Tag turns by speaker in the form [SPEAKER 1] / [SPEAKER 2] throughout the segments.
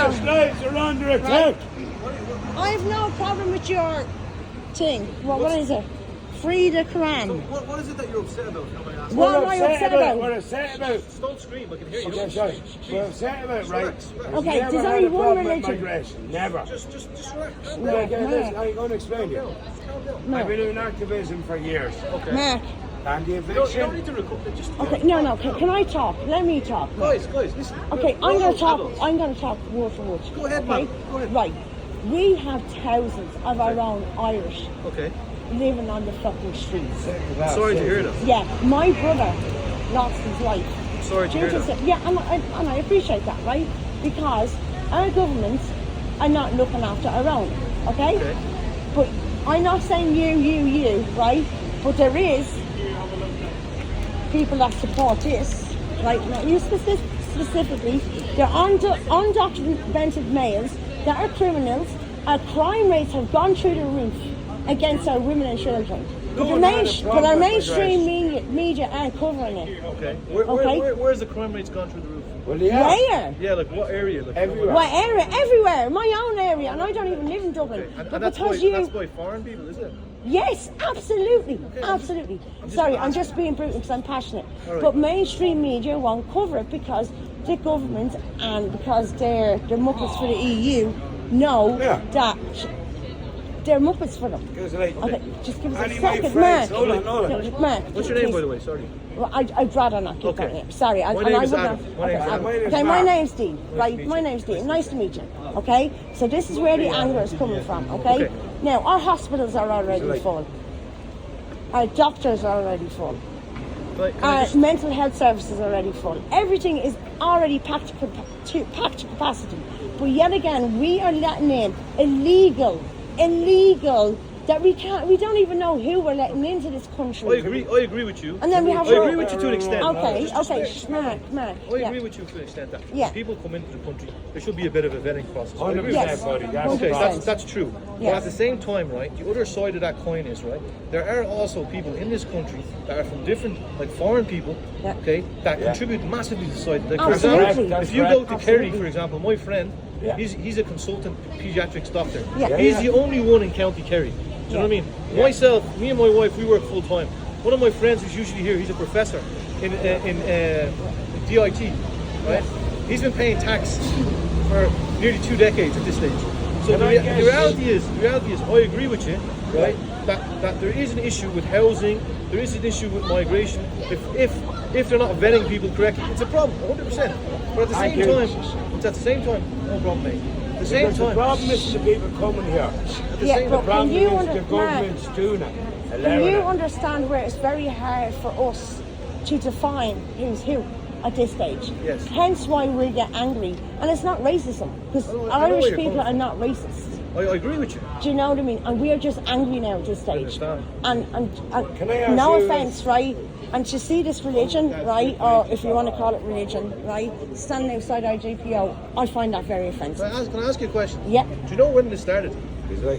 [SPEAKER 1] British lives are under attack.
[SPEAKER 2] I have no problem with your thing. What is it? Free the Quran.
[SPEAKER 3] So what is it that you're upset about?
[SPEAKER 2] What am I upset about?
[SPEAKER 1] We're upset about.
[SPEAKER 3] Just don't scream, I can hear you.
[SPEAKER 1] Okay, sorry. We're upset about, right?
[SPEAKER 2] Okay,
[SPEAKER 1] Never
[SPEAKER 2] there's
[SPEAKER 1] had
[SPEAKER 2] only
[SPEAKER 1] a
[SPEAKER 2] one
[SPEAKER 1] problem with
[SPEAKER 2] religion.
[SPEAKER 1] migration. Never.
[SPEAKER 3] Just relax.
[SPEAKER 1] Like, listen, I'm going to explain to you.
[SPEAKER 2] No.
[SPEAKER 1] I've been doing activism for years.
[SPEAKER 3] Okay.
[SPEAKER 2] Mark.
[SPEAKER 1] And the
[SPEAKER 3] You don't need
[SPEAKER 1] eviction.
[SPEAKER 3] to record. Just
[SPEAKER 2] Okay, no. Can I talk? Let me talk.
[SPEAKER 3] guys, listen.
[SPEAKER 2] Okay,
[SPEAKER 3] We're
[SPEAKER 2] I'm going
[SPEAKER 3] all
[SPEAKER 2] to talk.
[SPEAKER 3] adults.
[SPEAKER 2] I'm going to talk word for word.
[SPEAKER 3] Go ahead,
[SPEAKER 2] okay?
[SPEAKER 3] man. Go ahead.
[SPEAKER 2] Right. We have thousands of our own Irish
[SPEAKER 3] Okay.
[SPEAKER 2] living on the fucking streets.
[SPEAKER 3] Sorry to hear that.
[SPEAKER 2] Yeah, my brother lost his life.
[SPEAKER 3] Sorry to hear
[SPEAKER 2] Due to
[SPEAKER 3] that.
[SPEAKER 2] yeah, and I appreciate that, right? Because our governments are not looking after our own, okay?
[SPEAKER 3] Okay.
[SPEAKER 2] But I'm not saying you, right? But there is people that support this, right? Not you specifically. They're undocumented males that are criminals. Our crime rates have gone through the roof against our women and children. But,
[SPEAKER 1] one had a
[SPEAKER 2] but
[SPEAKER 1] problem
[SPEAKER 2] our
[SPEAKER 1] with
[SPEAKER 2] mainstream media aren't covering it.
[SPEAKER 3] Okay.
[SPEAKER 2] Okay.
[SPEAKER 3] Where's the crime rates gone through the roof?
[SPEAKER 1] Well, yeah.
[SPEAKER 2] Where?
[SPEAKER 3] Yeah, like what area? Like
[SPEAKER 1] Everywhere.
[SPEAKER 2] What area? Everywhere. My own area, and I don't even live in Dublin.
[SPEAKER 3] Okay.
[SPEAKER 2] But
[SPEAKER 3] And that's
[SPEAKER 2] because
[SPEAKER 3] by foreign people, is it?
[SPEAKER 2] yes, absolutely, absolutely. Sorry, I'm just being brutal because I'm passionate.
[SPEAKER 3] All right.
[SPEAKER 2] But mainstream media won't cover it because the government and because they're muppets for the EU know
[SPEAKER 1] Yeah.
[SPEAKER 2] that they're muppets for them.
[SPEAKER 1] Because, like,
[SPEAKER 2] Okay, just give us
[SPEAKER 1] any
[SPEAKER 2] a
[SPEAKER 1] of my
[SPEAKER 2] second,
[SPEAKER 1] friends-
[SPEAKER 2] Mark.
[SPEAKER 1] hold on, hold on.
[SPEAKER 2] No, Mark,
[SPEAKER 3] What's your name,
[SPEAKER 2] please.
[SPEAKER 3] by the way? Sorry.
[SPEAKER 2] Well, I'd rather not keep
[SPEAKER 3] Okay.
[SPEAKER 2] going here. Sorry,
[SPEAKER 3] My
[SPEAKER 2] and
[SPEAKER 3] name
[SPEAKER 2] I
[SPEAKER 3] is
[SPEAKER 2] would
[SPEAKER 3] Adam.
[SPEAKER 2] not.
[SPEAKER 3] My name is
[SPEAKER 2] Okay,
[SPEAKER 3] Adam.
[SPEAKER 1] My name is
[SPEAKER 2] okay, my
[SPEAKER 1] Mark.
[SPEAKER 2] name's Dean.
[SPEAKER 3] to
[SPEAKER 2] Right,
[SPEAKER 3] meet
[SPEAKER 2] my
[SPEAKER 3] you.
[SPEAKER 2] name's Dean. Nice to meet you. Okay, so this is where the anger is coming from. Okay,
[SPEAKER 3] Okay.
[SPEAKER 2] now our hospitals are already
[SPEAKER 1] like-
[SPEAKER 2] full. Our doctors are already full.
[SPEAKER 3] Like, can I
[SPEAKER 2] Our
[SPEAKER 3] just-
[SPEAKER 2] mental health services are already full. Everything is already packed to capacity. But yet again, we are letting in illegal, that we don't even know who we're letting into this country.
[SPEAKER 3] I agree with you.
[SPEAKER 2] And then we have
[SPEAKER 3] I agree with you to an extent.
[SPEAKER 2] Okay,
[SPEAKER 3] Just
[SPEAKER 2] okay,
[SPEAKER 3] wait.
[SPEAKER 2] Mark.
[SPEAKER 3] I
[SPEAKER 2] yeah.
[SPEAKER 3] agree with you to an extent that
[SPEAKER 2] Yeah.
[SPEAKER 3] when people come into the country, there should be a bit of a vetting process. I agree with
[SPEAKER 1] 100%,
[SPEAKER 2] Yes.
[SPEAKER 1] buddy. That's
[SPEAKER 3] Okay,
[SPEAKER 2] 100%.
[SPEAKER 3] that's true. But
[SPEAKER 2] Yes.
[SPEAKER 3] at the same time, right, the other side of that coin is, right, there are also people in this country that are from different, like foreign people,
[SPEAKER 2] Yeah.
[SPEAKER 3] okay, that
[SPEAKER 1] Yeah.
[SPEAKER 3] contribute massively to society. Like, for
[SPEAKER 2] Absolutely.
[SPEAKER 3] example,
[SPEAKER 1] That's
[SPEAKER 3] if you go to
[SPEAKER 1] correct.
[SPEAKER 3] Kerry,
[SPEAKER 2] Absolutely.
[SPEAKER 3] for example, my friend,
[SPEAKER 2] Yeah.
[SPEAKER 3] he's a consultant pediatrics doctor.
[SPEAKER 2] Yeah.
[SPEAKER 3] He's
[SPEAKER 1] Yeah.
[SPEAKER 3] the only one in County Kerry. Do you know what I mean?
[SPEAKER 1] Yeah.
[SPEAKER 3] Myself, me and my wife, we work full time. One of my friends who's usually here, he's a professor in DIT, right? He's been paying tax for nearly 2 decades at this stage. So
[SPEAKER 1] Can
[SPEAKER 3] the,
[SPEAKER 1] I
[SPEAKER 3] rea-
[SPEAKER 1] guess-
[SPEAKER 3] the reality is, I agree with you, right? That there is an issue with housing, there is an issue with migration. If they're not vetting people correctly, it's a problem, 100%. But at the
[SPEAKER 1] Thank
[SPEAKER 3] same
[SPEAKER 1] you.
[SPEAKER 3] time, no problem, mate. At the same
[SPEAKER 1] Because the
[SPEAKER 3] time,
[SPEAKER 1] problem is the people coming here.
[SPEAKER 3] at the
[SPEAKER 2] Yeah,
[SPEAKER 3] same
[SPEAKER 2] but
[SPEAKER 3] time,
[SPEAKER 1] The problem
[SPEAKER 2] Can you
[SPEAKER 1] is the
[SPEAKER 2] understand-
[SPEAKER 1] government's doing it.
[SPEAKER 2] Can
[SPEAKER 1] allowing
[SPEAKER 2] you
[SPEAKER 1] it.
[SPEAKER 2] understand where it's very hard for us to define who's who at this stage?
[SPEAKER 3] Yes.
[SPEAKER 2] Hence why we get angry. And it's not racism, because
[SPEAKER 3] I know where
[SPEAKER 2] Irish
[SPEAKER 3] you're
[SPEAKER 2] people
[SPEAKER 3] coming
[SPEAKER 2] are
[SPEAKER 3] from.
[SPEAKER 2] not racist.
[SPEAKER 3] I agree with you.
[SPEAKER 2] Do you know what I mean? And we are just angry now at this stage.
[SPEAKER 3] understand.
[SPEAKER 2] And
[SPEAKER 1] Can I ask
[SPEAKER 2] no
[SPEAKER 1] you-
[SPEAKER 2] offence, right? And to see this religion, right, or if you want to call it religion, right, standing outside our GPO, I find that very offensive.
[SPEAKER 3] Can I ask you a question?
[SPEAKER 2] Yeah.
[SPEAKER 3] Do you know when this started?
[SPEAKER 1] He's like,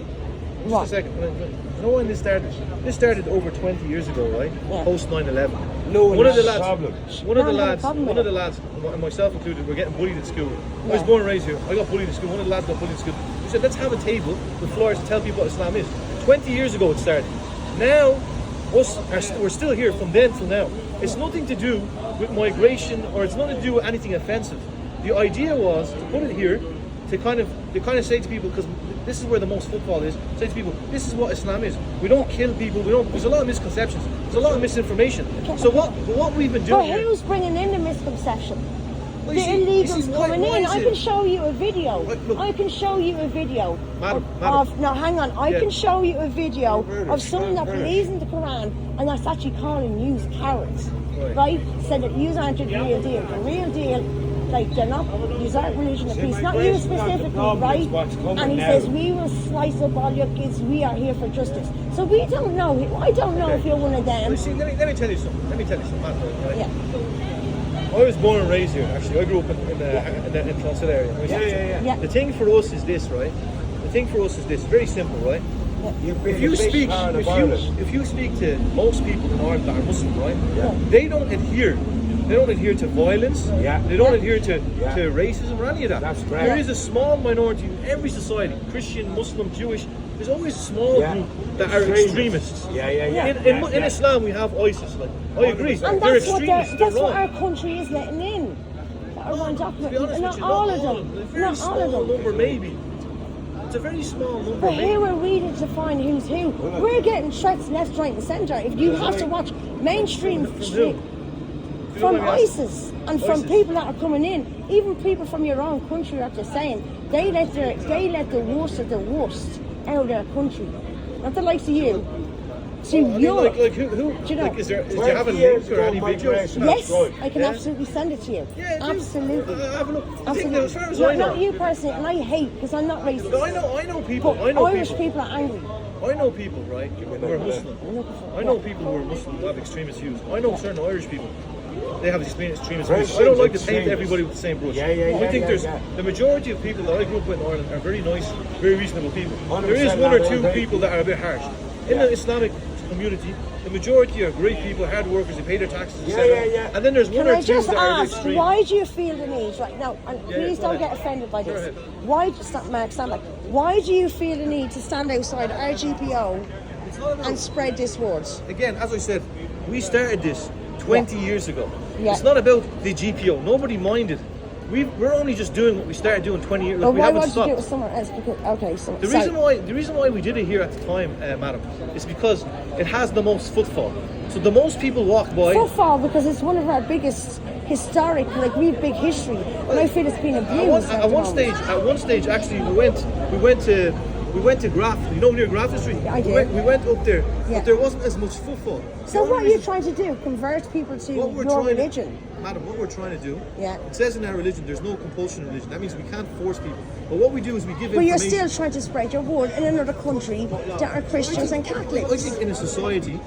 [SPEAKER 3] Just
[SPEAKER 2] What?
[SPEAKER 3] a second. Do you know when this started? This started over 20 years ago, right?
[SPEAKER 2] Yeah.
[SPEAKER 3] Post 9/11.
[SPEAKER 1] no one
[SPEAKER 3] One of
[SPEAKER 1] has
[SPEAKER 3] the
[SPEAKER 1] a
[SPEAKER 3] lads,
[SPEAKER 1] problem.
[SPEAKER 3] one of the
[SPEAKER 2] No, I have a
[SPEAKER 3] lads,
[SPEAKER 2] problem
[SPEAKER 3] one
[SPEAKER 2] with
[SPEAKER 3] of the lads, and myself included, were getting bullied at school. I was
[SPEAKER 2] Yeah.
[SPEAKER 3] born and raised here. I got bullied at school. One of the lads got bullied at school. We said, let's have a table with flyers to tell people what Islam is. 20 years ago it started. Now, we're still here from then till now. It's nothing to do with migration, or it's nothing to do with anything offensive. The idea was to put it here to kind of say to people, because this is where the most football is, say to people, this is what Islam is. We don't kill people. There's a lot of misconceptions. There's a lot of misinformation. So what we've been
[SPEAKER 2] But
[SPEAKER 3] doing here,
[SPEAKER 2] who's bringing in the misconception?
[SPEAKER 3] Well,
[SPEAKER 2] The
[SPEAKER 3] you see-
[SPEAKER 2] illegals
[SPEAKER 3] why
[SPEAKER 2] coming in.
[SPEAKER 3] is
[SPEAKER 2] I
[SPEAKER 3] it?
[SPEAKER 2] can show you a video.
[SPEAKER 3] Look.
[SPEAKER 2] I can show you a video
[SPEAKER 3] Madam,
[SPEAKER 2] of no, hang on. I
[SPEAKER 3] Yeah.
[SPEAKER 2] can show you a video
[SPEAKER 1] British,
[SPEAKER 2] of someone that
[SPEAKER 1] I'm British.
[SPEAKER 2] believes in the Quran and that's actually calling you cowards,
[SPEAKER 3] Right.
[SPEAKER 2] right? Said that you aren't the real deal. The real deal, like they're not. These aren't religion of
[SPEAKER 1] See,
[SPEAKER 2] peace. Not you
[SPEAKER 1] migration is not the
[SPEAKER 2] specifically,
[SPEAKER 1] problem,
[SPEAKER 2] right?
[SPEAKER 1] it's what's coming
[SPEAKER 2] And he
[SPEAKER 1] now.
[SPEAKER 2] says we will slice up all your kids. We are here for justice. So we don't know. I don't know if you're one of them.
[SPEAKER 3] You see, let me tell you something. Matt, right?
[SPEAKER 2] Yeah.
[SPEAKER 3] I was born and raised here. Actually, I grew up in Clonsett area.
[SPEAKER 1] Yeah.
[SPEAKER 2] Yeah.
[SPEAKER 3] The thing for us is this, right? The thing for us is this. Very simple, right?
[SPEAKER 1] You've been
[SPEAKER 3] If you
[SPEAKER 1] a big
[SPEAKER 3] speak,
[SPEAKER 1] part of Ireland.
[SPEAKER 3] if you speak to most people in Ireland that are Muslim, right?
[SPEAKER 1] Yeah.
[SPEAKER 3] They don't adhere They don't adhere to violence.
[SPEAKER 1] Yeah.
[SPEAKER 3] They don't adhere to
[SPEAKER 1] Yeah.
[SPEAKER 3] racism or any of that.
[SPEAKER 1] That's correct.
[SPEAKER 3] There is a small minority in every society, Christian, Muslim, Jewish. There's always a small
[SPEAKER 1] Yeah.
[SPEAKER 3] group that are extremists.
[SPEAKER 1] Yeah.
[SPEAKER 3] In Islam, we have ISIS. Like, I agree.
[SPEAKER 2] And
[SPEAKER 3] They're
[SPEAKER 2] that's what
[SPEAKER 3] extremists. They're
[SPEAKER 2] that's what
[SPEAKER 3] wrong.
[SPEAKER 2] our country is letting in. That are
[SPEAKER 3] To
[SPEAKER 2] undocumented.
[SPEAKER 3] be honest
[SPEAKER 2] Not
[SPEAKER 3] with you,
[SPEAKER 2] all of
[SPEAKER 3] A
[SPEAKER 2] them.
[SPEAKER 3] very
[SPEAKER 2] Not all
[SPEAKER 3] small
[SPEAKER 2] of them.
[SPEAKER 3] number, maybe. It's a very small number.
[SPEAKER 2] But
[SPEAKER 3] maybe.
[SPEAKER 2] here we're reading to find who's who. We're getting threats left, right, and centre. If you have to watch mainstream from ISIS and from
[SPEAKER 3] ISIS.
[SPEAKER 2] people that are coming in, even people from your own country are just saying they let the worst of the worst out of their country. Not the likes of you. To
[SPEAKER 3] I mean,
[SPEAKER 2] Europe.
[SPEAKER 3] like who?
[SPEAKER 2] Do you know?
[SPEAKER 3] Like, is there? Do you
[SPEAKER 1] 20
[SPEAKER 3] have a
[SPEAKER 1] years
[SPEAKER 3] link or
[SPEAKER 1] ago,
[SPEAKER 3] any videos?
[SPEAKER 1] migration.
[SPEAKER 2] Yes,
[SPEAKER 1] That's right.
[SPEAKER 2] I can
[SPEAKER 3] Yeah.
[SPEAKER 2] absolutely send it to you.
[SPEAKER 3] Yeah, do.
[SPEAKER 2] Absolutely.
[SPEAKER 3] Have a look. I think
[SPEAKER 2] Absolutely.
[SPEAKER 3] that as far as
[SPEAKER 2] not,
[SPEAKER 3] I know.
[SPEAKER 2] not you personally, and I hate because I'm not racist.
[SPEAKER 3] No, I know people.
[SPEAKER 2] But
[SPEAKER 3] I know
[SPEAKER 2] Irish
[SPEAKER 3] people.
[SPEAKER 2] people are angry.
[SPEAKER 3] I know people, right, who are Muslim. I know people who are Muslim who have extremist views. I know certain Irish people. They have extremist views. I don't like to paint everybody with the same brush.
[SPEAKER 1] Yeah,
[SPEAKER 3] I think there's
[SPEAKER 1] yeah.
[SPEAKER 3] the majority of people that I grew up with in Ireland are very nice, very reasonable people.
[SPEAKER 1] 100%
[SPEAKER 3] There is one or
[SPEAKER 1] not
[SPEAKER 3] two
[SPEAKER 1] all
[SPEAKER 3] people that are a bit harsh. In the Islamic community, the majority are great people, hard workers, they pay their taxes, etc.
[SPEAKER 1] Yeah.
[SPEAKER 3] And then there's one
[SPEAKER 2] Can
[SPEAKER 3] or
[SPEAKER 2] I
[SPEAKER 3] two
[SPEAKER 2] just
[SPEAKER 3] that are a bit
[SPEAKER 2] ask,
[SPEAKER 3] extreme.
[SPEAKER 2] why do you feel the need, right now, and
[SPEAKER 3] Yeah,
[SPEAKER 2] please
[SPEAKER 3] go
[SPEAKER 2] don't
[SPEAKER 3] ahead.
[SPEAKER 2] get offended by
[SPEAKER 3] Go
[SPEAKER 2] this,
[SPEAKER 3] ahead.
[SPEAKER 2] why, Mark, stand back, why do you feel the need to stand outside our GPO
[SPEAKER 3] It's not about-
[SPEAKER 2] and spread this word?
[SPEAKER 3] Again, as I said, we started this 20 years ago.
[SPEAKER 2] Yeah.
[SPEAKER 3] It's not about the GPO. Nobody minded. We're only just doing what we started doing 20 years.
[SPEAKER 2] But
[SPEAKER 3] we
[SPEAKER 2] why
[SPEAKER 3] haven't
[SPEAKER 2] would you do
[SPEAKER 3] stopped.
[SPEAKER 2] it somewhere else? Because, okay, so
[SPEAKER 3] The
[SPEAKER 2] sorry.
[SPEAKER 3] reason why we did it here at the time, madam, is because it has the most footfall. So the most people walk by.
[SPEAKER 2] Football, because it's one of our biggest historic, like we have big history, and I feel it's been abused.
[SPEAKER 3] At one stage, actually, we went to Grafton. You know near Grafton Street.
[SPEAKER 2] I did.
[SPEAKER 3] We went up there,
[SPEAKER 2] Yeah.
[SPEAKER 3] but there wasn't as much footfall.
[SPEAKER 2] So
[SPEAKER 3] The only
[SPEAKER 2] what are you
[SPEAKER 3] reason-
[SPEAKER 2] trying to do? Convert people to
[SPEAKER 3] What we're
[SPEAKER 2] your
[SPEAKER 3] trying
[SPEAKER 2] religion?
[SPEAKER 3] Madam, what we're trying to do,
[SPEAKER 2] Yeah.
[SPEAKER 3] it says in our religion there's no compulsion in religion. That means we can't force people. But what we do is we give
[SPEAKER 2] But you're
[SPEAKER 3] information.
[SPEAKER 2] still trying to spread your word in another country that are Christians and
[SPEAKER 3] I
[SPEAKER 2] Catholics.
[SPEAKER 3] think in a society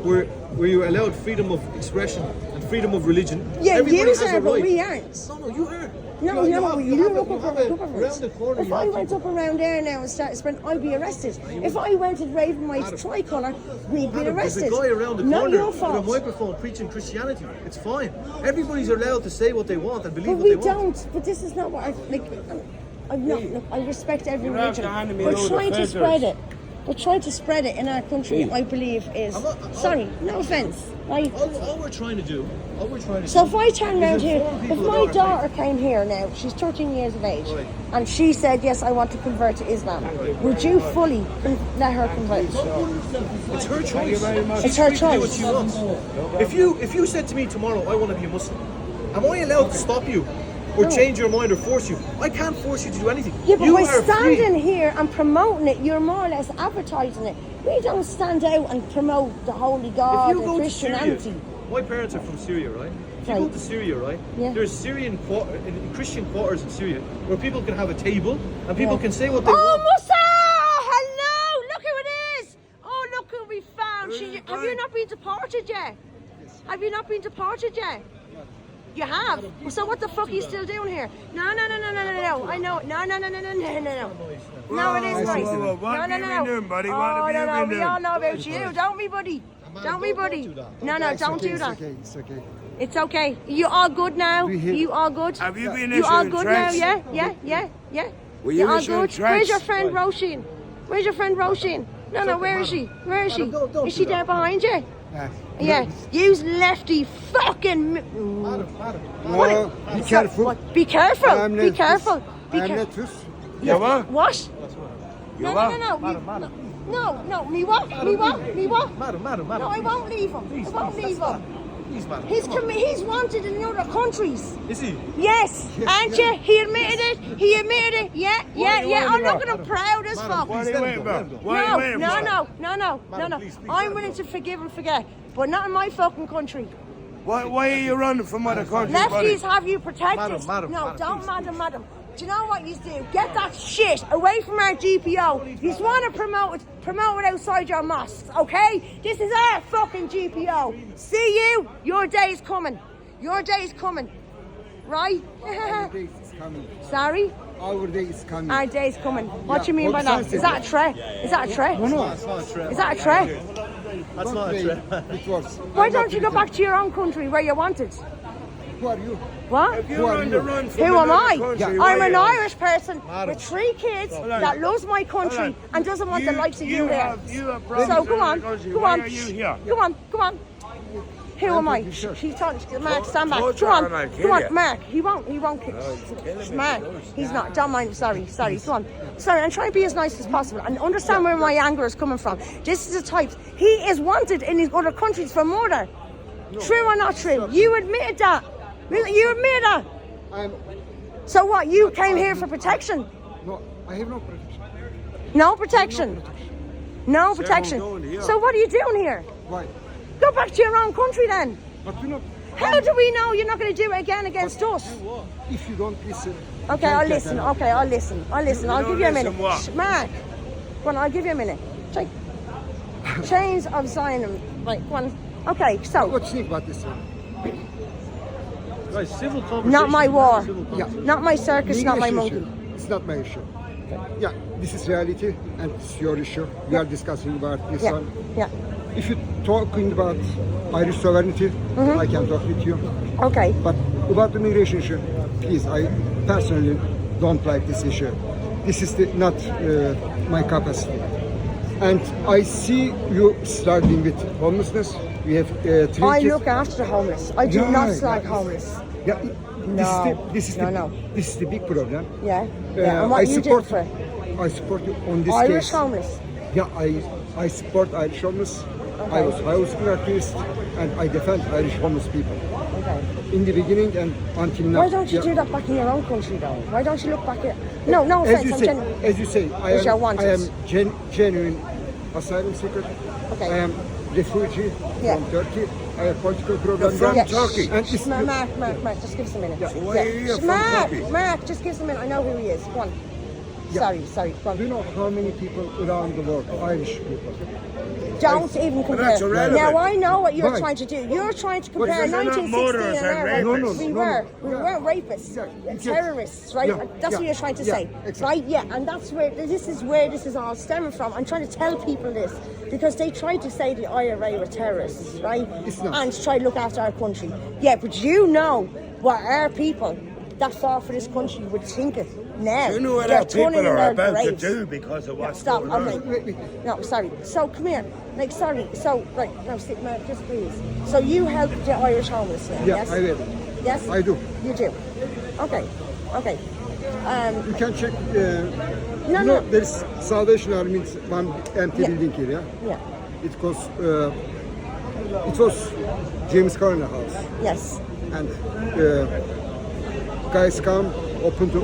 [SPEAKER 3] where you're allowed freedom of expression and freedom of religion,
[SPEAKER 2] Yeah,
[SPEAKER 3] everybody
[SPEAKER 2] you
[SPEAKER 3] has
[SPEAKER 2] are,
[SPEAKER 3] a
[SPEAKER 2] but
[SPEAKER 3] right.
[SPEAKER 2] we aren't.
[SPEAKER 3] No, you are.
[SPEAKER 2] No,
[SPEAKER 3] you
[SPEAKER 2] no,
[SPEAKER 3] have,
[SPEAKER 2] you
[SPEAKER 3] have,
[SPEAKER 2] look
[SPEAKER 3] you
[SPEAKER 2] up
[SPEAKER 3] have around the corner.
[SPEAKER 2] If
[SPEAKER 3] you
[SPEAKER 2] I
[SPEAKER 3] have
[SPEAKER 2] went
[SPEAKER 3] people.
[SPEAKER 2] up around there now and started spreading, I'd be arrested. If I went and waved my tricolour, we'd be
[SPEAKER 3] Madam, there's
[SPEAKER 2] arrested.
[SPEAKER 3] a guy around the
[SPEAKER 2] Not
[SPEAKER 3] corner
[SPEAKER 2] your
[SPEAKER 3] with a
[SPEAKER 2] fault.
[SPEAKER 3] microphone preaching Christianity. It's fine. Everybody's allowed to say what they want and believe
[SPEAKER 2] But
[SPEAKER 3] what
[SPEAKER 2] we
[SPEAKER 3] they want.
[SPEAKER 2] don't. But this is not what I like. I'm not. Look, I respect every
[SPEAKER 1] You have
[SPEAKER 2] religion.
[SPEAKER 1] to hand me a
[SPEAKER 2] We're
[SPEAKER 1] load of
[SPEAKER 2] trying to
[SPEAKER 1] filters.
[SPEAKER 2] spread it. We're trying to spread it in our country. I believe is. Sorry, no offence. Right?
[SPEAKER 3] All we're trying to do,
[SPEAKER 2] So if I turn
[SPEAKER 3] is
[SPEAKER 2] around here,
[SPEAKER 3] inform
[SPEAKER 2] if
[SPEAKER 3] people
[SPEAKER 2] my
[SPEAKER 3] about our
[SPEAKER 2] daughter came here now, she's 13 years of age,
[SPEAKER 3] Right.
[SPEAKER 2] and she said, yes, I want to convert to Islam, would you fully let her convert?
[SPEAKER 3] It's her choice.
[SPEAKER 2] It's
[SPEAKER 3] She's
[SPEAKER 2] her
[SPEAKER 3] free to do what
[SPEAKER 2] choice.
[SPEAKER 3] she wants. If you said to me tomorrow, I want to be a Muslim, am I allowed to stop you or
[SPEAKER 2] No.
[SPEAKER 3] change your mind or force you? I can't force you to do anything.
[SPEAKER 2] Yeah, but
[SPEAKER 3] you
[SPEAKER 2] by
[SPEAKER 3] are
[SPEAKER 2] standing
[SPEAKER 3] free.
[SPEAKER 2] here and promoting it, you're more or less advertising it. We don't stand out and promote the holy
[SPEAKER 3] If
[SPEAKER 2] God
[SPEAKER 3] you
[SPEAKER 2] and
[SPEAKER 3] go to Syria,
[SPEAKER 2] Christianity.
[SPEAKER 3] my parents are from Syria, right? If you
[SPEAKER 2] Right.
[SPEAKER 3] go to Syria, right?
[SPEAKER 2] Yeah.
[SPEAKER 3] There's Christian quarters in Syria where people can have a table and people
[SPEAKER 2] Yeah.
[SPEAKER 3] can say what they
[SPEAKER 2] Oh,
[SPEAKER 3] want.
[SPEAKER 2] Musa! Hello! Look who it is! Oh, look who we found. Have you not been deported yet? Have you not been deported yet? You have? So what the fuck are you still doing here? No. I know. No. No, it is nice.
[SPEAKER 1] whoa, what
[SPEAKER 2] No.
[SPEAKER 1] have you been doing, buddy? What
[SPEAKER 2] Oh,
[SPEAKER 1] have you
[SPEAKER 2] no.
[SPEAKER 1] been
[SPEAKER 2] We
[SPEAKER 1] doing?
[SPEAKER 2] all know about you. Don't we, buddy? Don't we, buddy? No, don't do that.
[SPEAKER 4] It's okay.
[SPEAKER 2] It's okay. You all good now? You all good?
[SPEAKER 1] Have you been
[SPEAKER 2] You all
[SPEAKER 1] issuing
[SPEAKER 2] good now?
[SPEAKER 1] threats?
[SPEAKER 2] Yeah.
[SPEAKER 1] Were
[SPEAKER 2] You
[SPEAKER 1] you
[SPEAKER 2] all
[SPEAKER 1] issuing
[SPEAKER 2] good?
[SPEAKER 1] threats?
[SPEAKER 2] Where's your friend Roisin? Where's your friend Roisin? No, where is she? Where is she?
[SPEAKER 3] Madam, don't
[SPEAKER 2] Is she
[SPEAKER 3] do
[SPEAKER 2] there
[SPEAKER 3] that.
[SPEAKER 2] behind you?
[SPEAKER 4] Yeah.
[SPEAKER 2] Yeah. Use lefty fucking.
[SPEAKER 3] Madam.
[SPEAKER 4] No, be careful.
[SPEAKER 2] What? Be careful.
[SPEAKER 4] I'm
[SPEAKER 2] Be
[SPEAKER 4] not-
[SPEAKER 2] careful. Be
[SPEAKER 4] I'm
[SPEAKER 2] careful.
[SPEAKER 4] not Rus.
[SPEAKER 1] You what?
[SPEAKER 2] What? No.
[SPEAKER 3] Madam.
[SPEAKER 2] No. Me what?
[SPEAKER 3] Madam.
[SPEAKER 2] No, I won't leave him.
[SPEAKER 3] Please,
[SPEAKER 2] I won't
[SPEAKER 3] please,
[SPEAKER 2] leave
[SPEAKER 3] stop.
[SPEAKER 2] him.
[SPEAKER 3] Please, madam.
[SPEAKER 2] He's
[SPEAKER 3] come on.
[SPEAKER 2] he's wanted in other countries.
[SPEAKER 3] Is he?
[SPEAKER 2] Yes, aren't you? He admitted it. He admitted it. Yeah.
[SPEAKER 1] are you
[SPEAKER 2] I'm
[SPEAKER 1] waiting
[SPEAKER 2] looking
[SPEAKER 1] about?
[SPEAKER 2] at him proud as
[SPEAKER 3] Madam,
[SPEAKER 2] fuck.
[SPEAKER 1] What are
[SPEAKER 3] Please
[SPEAKER 1] you
[SPEAKER 3] let
[SPEAKER 1] waiting
[SPEAKER 3] him go,
[SPEAKER 1] for?
[SPEAKER 3] let him go.
[SPEAKER 1] What are you waiting for?
[SPEAKER 3] Madam,
[SPEAKER 2] No.
[SPEAKER 3] please, let
[SPEAKER 2] I'm
[SPEAKER 3] him
[SPEAKER 2] willing
[SPEAKER 3] go.
[SPEAKER 2] to forgive and forget, but not in my fucking country.
[SPEAKER 1] Why are you running from other countries, buddy?
[SPEAKER 2] Lefties have you protected.
[SPEAKER 3] Madam,
[SPEAKER 2] No,
[SPEAKER 3] madam,
[SPEAKER 2] don't,
[SPEAKER 3] please,
[SPEAKER 2] madam. Do you know what you do? Get that shit away from our GPO. You just want to promote it outside your mosques, okay? This is our fucking GPO. See you. Your day is coming. Your day is coming. Right?
[SPEAKER 4] Our day is coming.
[SPEAKER 2] Sorry?
[SPEAKER 4] Our day is coming.
[SPEAKER 2] Our day is coming. What
[SPEAKER 4] Yeah,
[SPEAKER 2] do you mean by that?
[SPEAKER 4] exactly.
[SPEAKER 2] Is that a threat? Is that a threat?
[SPEAKER 3] That's not a threat.
[SPEAKER 2] Is that a threat?
[SPEAKER 3] That's
[SPEAKER 4] Don't
[SPEAKER 3] not a
[SPEAKER 4] play.
[SPEAKER 3] threat.
[SPEAKER 4] It works.
[SPEAKER 2] Why don't you go back to your own country where you're wanted?
[SPEAKER 4] Who are you?
[SPEAKER 2] What?
[SPEAKER 1] If
[SPEAKER 4] Who
[SPEAKER 1] you're
[SPEAKER 4] are
[SPEAKER 1] on
[SPEAKER 4] you?
[SPEAKER 1] the run from
[SPEAKER 2] Who am
[SPEAKER 1] another
[SPEAKER 2] I?
[SPEAKER 1] country,
[SPEAKER 4] Yeah,
[SPEAKER 1] why
[SPEAKER 2] I'm
[SPEAKER 1] are
[SPEAKER 2] an
[SPEAKER 1] you-
[SPEAKER 2] Irish person
[SPEAKER 3] Madam.
[SPEAKER 2] with 3 kids
[SPEAKER 1] Hold on.
[SPEAKER 2] that loves my country
[SPEAKER 1] Hold on.
[SPEAKER 2] and doesn't want the likes of you there.
[SPEAKER 1] You have
[SPEAKER 2] So
[SPEAKER 1] problems
[SPEAKER 2] go
[SPEAKER 1] in
[SPEAKER 2] on,
[SPEAKER 1] the country.
[SPEAKER 2] go
[SPEAKER 1] Why
[SPEAKER 2] on,
[SPEAKER 1] are you here?
[SPEAKER 2] come on. Who am I?
[SPEAKER 4] pretty sure.
[SPEAKER 2] He's talking. Mark, stand back.
[SPEAKER 1] Told
[SPEAKER 2] Come
[SPEAKER 1] you
[SPEAKER 2] on,
[SPEAKER 1] and I'll kill
[SPEAKER 2] come on,
[SPEAKER 1] you.
[SPEAKER 2] Mark. He won't kill.
[SPEAKER 1] killing me.
[SPEAKER 2] Mark, he's not. Don't mind. Sorry. Come on. Sorry, I'm trying to be as nice as possible and understand where my anger is coming from. This is the type. He is wanted in his other countries for murder. True or not true? You admitted that. You admitted that.
[SPEAKER 4] I'm
[SPEAKER 2] So what? You came here for protection?
[SPEAKER 4] no. I have no protection.
[SPEAKER 2] No protection. No protection.
[SPEAKER 1] going here.
[SPEAKER 2] So what are you doing here?
[SPEAKER 4] Why?
[SPEAKER 2] Go back to your own country then.
[SPEAKER 4] But you know,
[SPEAKER 2] How do we know you're not going to do it again against us?
[SPEAKER 4] if you don't listen.
[SPEAKER 2] Okay, I'll listen. Okay, I'll listen. I'll
[SPEAKER 1] don't
[SPEAKER 2] give you a
[SPEAKER 1] listen
[SPEAKER 2] minute.
[SPEAKER 1] what?
[SPEAKER 2] Mark, go on, I'll give you a minute. Chains of Zion. Right, go on. Okay, so,
[SPEAKER 4] What do you think about this?
[SPEAKER 3] Guys, civil conversation.
[SPEAKER 2] not my war.
[SPEAKER 3] Civil
[SPEAKER 4] Yeah.
[SPEAKER 3] conversation.
[SPEAKER 2] Not my circus, not my
[SPEAKER 4] English
[SPEAKER 2] monkey.
[SPEAKER 4] issue. It's not my issue. Yeah, this is reality and it's your issue. We are discussing about this
[SPEAKER 2] Yeah,
[SPEAKER 4] one.
[SPEAKER 2] yeah.
[SPEAKER 4] If you're talking about Irish sovereignty, I can talk with you.
[SPEAKER 2] Okay,
[SPEAKER 4] But about the migration issue, please, I personally don't like this issue. This is not my capacity. And I see you struggling with homelessness. We have 3
[SPEAKER 2] I
[SPEAKER 4] kids.
[SPEAKER 2] look after the homeless. I do
[SPEAKER 4] Yeah,
[SPEAKER 2] not slag
[SPEAKER 4] yeah.
[SPEAKER 2] homeless.
[SPEAKER 4] Yeah,
[SPEAKER 2] No,
[SPEAKER 4] this is
[SPEAKER 2] no.
[SPEAKER 4] this is the big problem.
[SPEAKER 2] Yeah, yeah. And what
[SPEAKER 4] I
[SPEAKER 2] you do
[SPEAKER 4] support
[SPEAKER 2] for
[SPEAKER 4] I support you on this
[SPEAKER 2] Irish
[SPEAKER 4] case.
[SPEAKER 2] homeless?
[SPEAKER 4] Yeah, I support Irish homeless. I
[SPEAKER 2] Okay.
[SPEAKER 4] was housing activist and I defend Irish homeless people
[SPEAKER 2] Okay.
[SPEAKER 4] in the beginning and until now.
[SPEAKER 2] Why don't you
[SPEAKER 4] Yeah.
[SPEAKER 2] do that back in your own country though? Why don't you look back at... No
[SPEAKER 4] As
[SPEAKER 2] offense,
[SPEAKER 4] you
[SPEAKER 2] I'm
[SPEAKER 4] say,
[SPEAKER 2] genuine.
[SPEAKER 4] as you say,
[SPEAKER 2] As you're wanted.
[SPEAKER 4] I am genuine asylum seeker.
[SPEAKER 2] Okay.
[SPEAKER 4] I am refugee
[SPEAKER 2] Yeah.
[SPEAKER 4] from Turkey. I have political program.
[SPEAKER 1] from
[SPEAKER 2] Yeah.
[SPEAKER 1] Turkey.
[SPEAKER 4] And it's
[SPEAKER 2] Mark, just give us a minute.
[SPEAKER 1] why are you here from Turkey?
[SPEAKER 2] Mark, just give us a minute. I know who he is. Go on. Sorry, go
[SPEAKER 4] Do you
[SPEAKER 2] on.
[SPEAKER 4] know how many people around the world, Irish people?
[SPEAKER 2] Don't even compare.
[SPEAKER 1] that's irrelevant.
[SPEAKER 2] Now I know what you're
[SPEAKER 4] Why?
[SPEAKER 2] trying to do. You're trying to
[SPEAKER 4] What
[SPEAKER 2] compare
[SPEAKER 4] is that?
[SPEAKER 1] They're not
[SPEAKER 2] 1960
[SPEAKER 1] murderers,
[SPEAKER 2] and
[SPEAKER 1] they're
[SPEAKER 2] our
[SPEAKER 1] rapists.
[SPEAKER 2] rapists. We weren't rapists.
[SPEAKER 4] Yeah,
[SPEAKER 2] We're
[SPEAKER 4] yes.
[SPEAKER 2] terrorists, right?
[SPEAKER 4] Yeah,
[SPEAKER 2] That's what
[SPEAKER 4] yeah,
[SPEAKER 2] you're trying to
[SPEAKER 4] yeah,
[SPEAKER 2] say,
[SPEAKER 4] exactly.
[SPEAKER 2] right? Yeah, and that's where this is all stemming from. I'm trying to tell people this because they tried to say the IRA were terrorists, right?
[SPEAKER 4] It's not.
[SPEAKER 2] And try to look after our country. Yeah, but you know what our people that fought for this country would think it now.
[SPEAKER 1] You know what
[SPEAKER 2] They're
[SPEAKER 1] our people
[SPEAKER 2] turning in
[SPEAKER 1] are
[SPEAKER 2] their
[SPEAKER 1] about to
[SPEAKER 2] graves.
[SPEAKER 1] do because of what's
[SPEAKER 2] Stop,
[SPEAKER 1] going on.
[SPEAKER 2] okay. No, sorry. So come here. Like, sorry. So, right, now sit, Mark, just please. So you help the Irish homeless now,
[SPEAKER 4] Yeah,
[SPEAKER 2] yes?
[SPEAKER 4] I will.
[SPEAKER 2] Yes?
[SPEAKER 4] I do.
[SPEAKER 2] You do? Okay. Okay.
[SPEAKER 4] You can check.
[SPEAKER 2] No,
[SPEAKER 4] you know,
[SPEAKER 2] no.
[SPEAKER 4] there's Salvation Army, one empty
[SPEAKER 2] Yeah.
[SPEAKER 4] building here. Yeah,
[SPEAKER 2] Yeah.
[SPEAKER 4] it was James Garner house,
[SPEAKER 2] Yes.
[SPEAKER 4] and guys come open to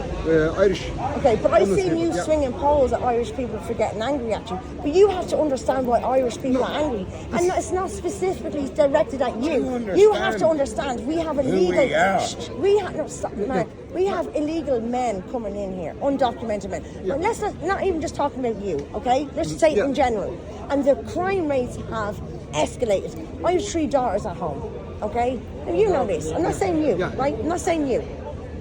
[SPEAKER 4] Irish.
[SPEAKER 2] Okay, but I've
[SPEAKER 4] homeless
[SPEAKER 2] seen
[SPEAKER 4] people.
[SPEAKER 2] you
[SPEAKER 4] Yeah.
[SPEAKER 2] swinging poles at Irish people for getting angry at you. But you have to understand why Irish people are angry. And it's not specifically directed at you. You have to understand we have illegal...
[SPEAKER 1] we are.
[SPEAKER 2] We have... No, stop, Mark. We have illegal men coming in here, undocumented men. But let's not even just talking about you, okay? Let's just say it
[SPEAKER 4] Yeah.
[SPEAKER 2] in general. And the crime rates have escalated. I have 3 daughters at home, okay? Now, you know this. I'm not saying you,
[SPEAKER 4] Yeah.
[SPEAKER 2] right? I'm not saying you.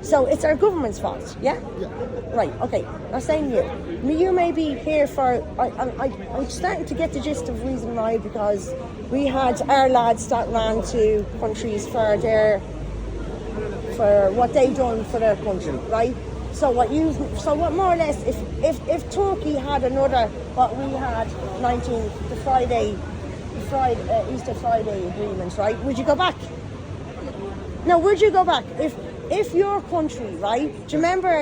[SPEAKER 2] So it's our government's fault, yeah?
[SPEAKER 4] Yeah.
[SPEAKER 2] Right, okay. I'm saying you. I mean, you may be here for... I'm starting to get the gist of reason why, because we had our lads that ran to countries for what they done for their country, right? So what more or less, if Turkey had another, what we had, Easter Friday agreements, right? Would you go back? No, would you go back? If your country, right? Do you remember,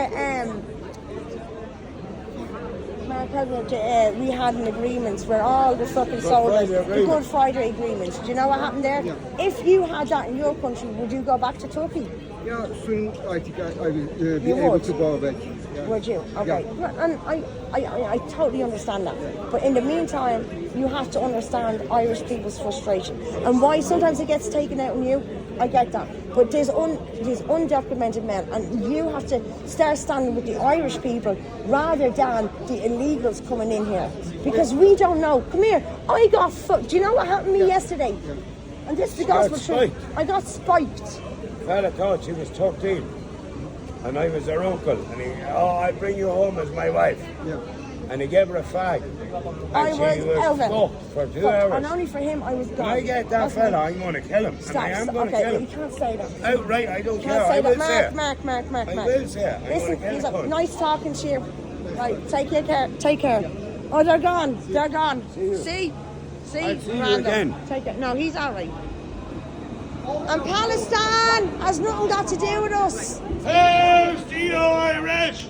[SPEAKER 2] we had an agreement where all the fucking soldiers, the Good Friday agreements. Do you know what happened there?
[SPEAKER 4] Yeah.
[SPEAKER 2] If you had that in your country, would you go back to Turkey?
[SPEAKER 4] Yeah, soon I think I will be
[SPEAKER 2] You
[SPEAKER 4] able
[SPEAKER 2] would?
[SPEAKER 4] to go back. Yeah.
[SPEAKER 2] Would you? Okay. And I totally understand that. But in the meantime, you have to understand Irish people's frustration. And why sometimes it gets taken out on you, I get that. But there's undocumented men, and you have to start standing with the Irish people rather than the illegals coming in here. Because we don't know. Come here. I got fucked. Do you know what happened to me yesterday? And this is the gospel truth. I got spiked.
[SPEAKER 1] Fella thought she was 13 and I was her uncle and I'll bring you home as my wife.
[SPEAKER 4] Yeah.
[SPEAKER 1] and he gave her a fag.
[SPEAKER 2] I
[SPEAKER 1] And
[SPEAKER 2] was
[SPEAKER 1] she was
[SPEAKER 2] over.
[SPEAKER 1] fucked for 2
[SPEAKER 2] Fuck,
[SPEAKER 1] hours.
[SPEAKER 2] and only for him, I was gone.
[SPEAKER 1] When I get that
[SPEAKER 2] That's
[SPEAKER 1] fella,
[SPEAKER 2] me.
[SPEAKER 1] I'm going to kill him.
[SPEAKER 2] Stop,
[SPEAKER 1] and I am
[SPEAKER 2] stop.
[SPEAKER 1] going to
[SPEAKER 2] Okay,
[SPEAKER 1] kill
[SPEAKER 2] you
[SPEAKER 1] him.
[SPEAKER 2] can't say that.
[SPEAKER 1] Outright, I don't
[SPEAKER 2] You
[SPEAKER 1] care.
[SPEAKER 2] can't
[SPEAKER 1] I
[SPEAKER 2] say
[SPEAKER 1] will
[SPEAKER 2] that.
[SPEAKER 1] say it.
[SPEAKER 2] Mark.
[SPEAKER 1] I will say it. I'm
[SPEAKER 2] Listen,
[SPEAKER 1] gonna
[SPEAKER 2] he's
[SPEAKER 1] get it.
[SPEAKER 2] nice talking to you. Right, take care. Take care. Oh, they're gone. They're gone.
[SPEAKER 1] you.
[SPEAKER 2] See?
[SPEAKER 1] I'll see you
[SPEAKER 2] Random.
[SPEAKER 1] again.
[SPEAKER 2] Take it. No, he's all right. And Palestine has nothing got to do with us.
[SPEAKER 1] Hey, Steve Irish!